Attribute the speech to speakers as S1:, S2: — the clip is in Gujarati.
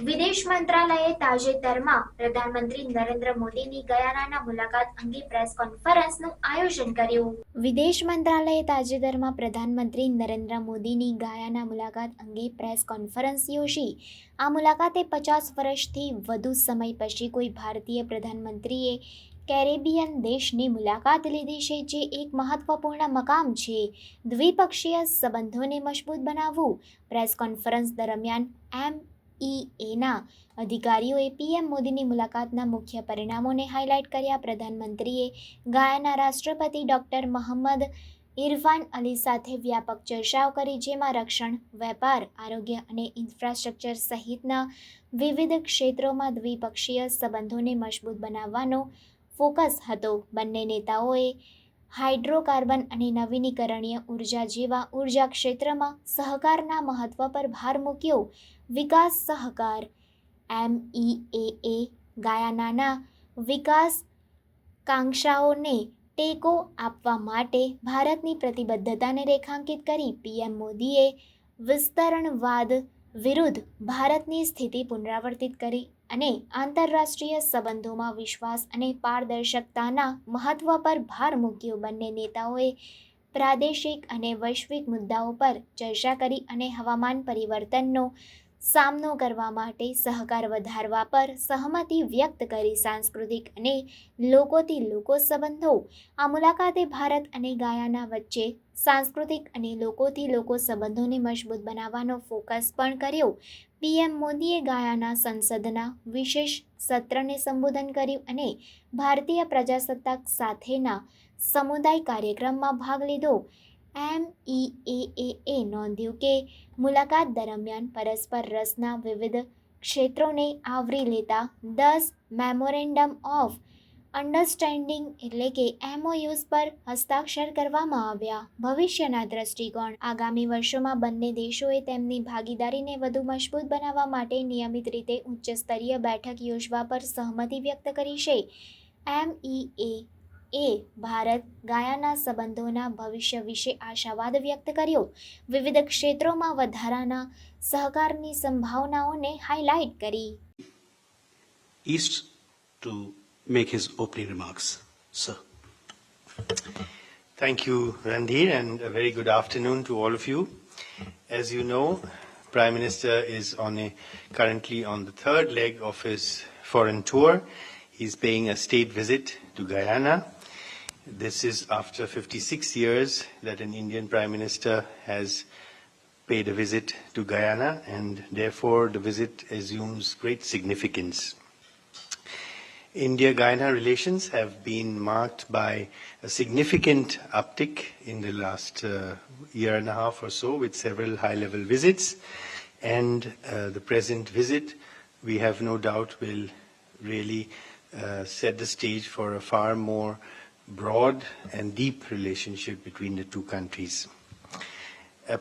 S1: વિદેશ મંત્રાલયે તાજેતરમાં પ્રધાનમંત્રી નરેન્દ્ર મોદીની ગયાનાના મુલાકાત અંગે પ્રેસ કોન્ફરન્સનું આયોજન કર્યું. વિદેશ મંત્રાલયે તાજેતરમાં પ્રધાનમંત્રી નરેન્દ્ર મોદીની ગયાના મુલાકાત અંગે પ્રેસ કોન્ફરન્સ યોજી. આ મુલાકાતે 50 વર્ષથી વધુ સમય પછી કોઈ ભારતીય પ્રધાનમંત્રીએ કેરેબિયન દેશની મુલાકાત લીધી છે, જે એક મહત્વપૂર્ણ મકામ છે. દ્વિપક્ષીય સંબંધોને મજબૂત બનાવવું. પ્રેસ કોન્ફરન્સ દરમિયાન MEAના અધિકારીઓએ પીએમ મોદીની મુલાકાતના મુખ્ય પરિણામોને હાઇલાઇટ કર્યા. પ્રધાનમંત્રીએ ગાયાના રાષ્ટ્રપતિ ડોક્ટર મોહમ્મદ ઇરફાન અલી સાથે વ્યાપક ચર્ચાઓ કરી, જેમાં રક્ષણ, વેપાર, આરોગ્ય અને ઇન્ફ્રાસ્ટ્રક્ચર સહિતના વિવિધ ક્ષેત્રોમાં દ્વિપક્ષીય સંબંધોને મજબૂત બનાવવાનો ફોકસ હતો. બંને નેતાઓએ હાઇડ્રોકાર્બન અને નવીનીકરણીય ઉર્જા જેવા ઉર્જા ક્ષેત્રમાં સહકારના મહત્વ પર ભાર મૂક્યો. વિકાસ સહકાર. MEAએ ગાયાનાના વિકાસકાંક્ષાઓને ટેકો આપવા માટે ભારતની પ્રતિબદ્ધતાને રેખાંકિત કરી. પીએમ મોદીએ વિસ્તરણવાદ વિરુદ્ધ ભારતની સ્થિતિ પુનરાવર્તિત કરી અને આંતરરાષ્ટ્રીય સંબંધોમાં વિશ્વાસ અને પારદર્શકતાના મહત્વ પર ભાર મૂક્યો. બંને નેતાઓએ પ્રાદેશિક અને વૈશ્વિક મુદ્દાઓ પર ચર્ચા કરી અને હવામાન પરિવર્તનનો સામનો કરવા માટે સહકાર વધારવા પર સહમતિ વ્યક્ત કરી. સાંસ્કૃતિક અને લોકોથી લોકો સંબંધો. આ મુલાકાતે ભારત અને ગાયાના વચ્ચે સાંસ્કૃતિક અને લોકોથી લોકો સંબંધોને મજબૂત બનાવવાનો ફોકસ પણ કર્યો. પીએમ મોદીએ ગાયાના સંસદના વિશેષ સત્રને સંબોધન કર્યું અને ભારતીય પ્રજાસત્તાક સાથેના સમુદાય કાર્યક્રમમાં ભાગ લીધો. MEAએ નોંધ્યું કે મુલાકાત દરમિયાન પરસ્પર રસના વિવિધ ક્ષેત્રોને આવરી લેતા 10 મેમોરેન્ડમ ઓફ અન્ડરસ્ટેન્ડિંગ MOUs પર હસ્તાક્ષર કરવામાં આવ્યા. ભવિષ્યના દ્રષ્ટિકોણ. આગામી વર્ષોમાં બંને દેશોએ તેમની ભાગીદારીને વધુ મજબૂત બનાવવા માટે નિયમિત રીતે ઉચ્ચ-સ્તરીય બેઠક યોજવા પર સહમતિ વ્યક્ત કરી છે. MEAએ ભારત-ગાયાના સંબંધોના ભવિષ્ય વિશે આશાવાદ વ્યક્ત કર્યો. વિવિધ ક્ષેત્રોમાં વધારાના સહકારની સંભાવનાઓને હાઇલાઇટ કરી.
S2: East to make his opening remarks, sir.
S3: Thank you, Randhir, and a very good afternoon to all of you. As you know, Prime Minister is currently on the third leg of his foreign tour. He's paying a state visit to Guyana. This is after 56 years that an Indian Prime Minister has paid a visit to Guyana, and therefore the visit assumes great significance. India-Guyana relations have been marked by a significant uptick in the last year and a half or so, with several high-level visits, and the present visit, we have no doubt, will really set the stage for a far more broad and deep relationship between the two countries.